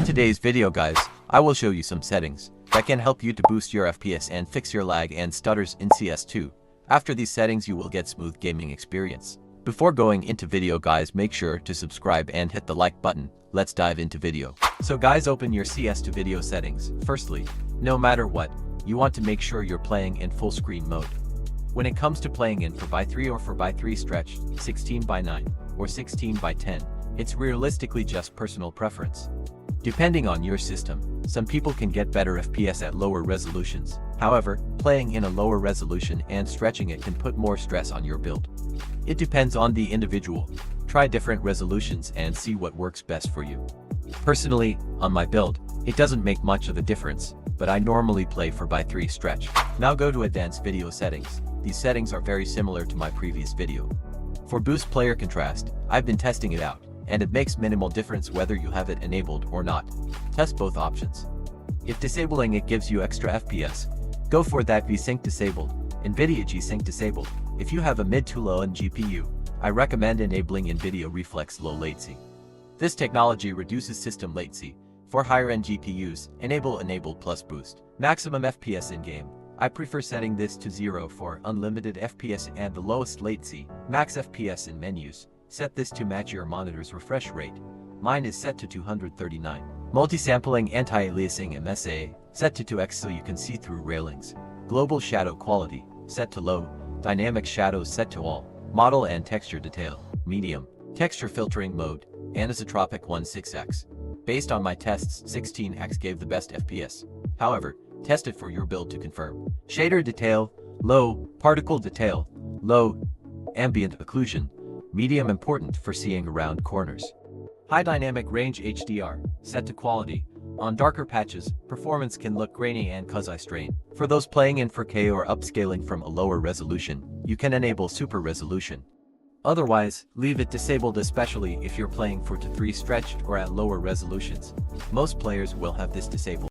today's video guys, I will show you some settings that can help you to boost your FPS and fix your lag and stutters in CS2. After these settings you will get smooth gaming experience. Before going into video guys, make sure to subscribe and hit the like button. Let's dive into video. So guys, open your CS2 video settings. Firstly, no matter what, you want to make sure you're playing in full screen mode. When it comes to playing in 4x3 or 4x3 stretched, 16:9, or 16:10, it's realistically just personal preference. Depending on your system, some people can get better FPS at lower resolutions. However, playing in a lower resolution and stretching it can put more stress on your build. It depends on the individual. Try different resolutions and see what works best for you. Personally, on my build, it doesn't make much of a difference, but I normally play 4x3 stretch. Now go to advanced video settings. These settings are very similar to my previous video. For boost player contrast, I've been testing it out, and it makes minimal difference whether you have it enabled or not. Test both options. If disabling it gives you extra FPS, go for that. V-Sync disabled, NVIDIA G-Sync disabled. If you have a mid to low end GPU, I recommend enabling NVIDIA Reflex Low Latency. This technology reduces system latency. For higher end GPUs, enable plus boost. Maximum FPS in-game. I prefer setting this to 0 for unlimited FPS and the lowest latency. Max FPS in menus. Set this to match your monitor's refresh rate. Mine is set to 239. Multi-sampling anti-aliasing MSA, set to 2x so you can see through railings. Global shadow quality, set to low. Dynamic shadows set to all. Model and texture detail, medium. Texture filtering mode, anisotropic 16x. Based on my tests, 16x gave the best FPS. However, test it for your build to confirm. Shader detail, low. Particle detail, low. Ambient occlusion, medium, important for seeing around corners. High dynamic range HDR, set to quality. On darker patches, performance can look grainy and cause eye strain. For those playing in 4K or upscaling from a lower resolution, you can enable super resolution. Otherwise, leave it disabled, especially if you're playing 4:3 stretched or at lower resolutions. Most players will have this disabled.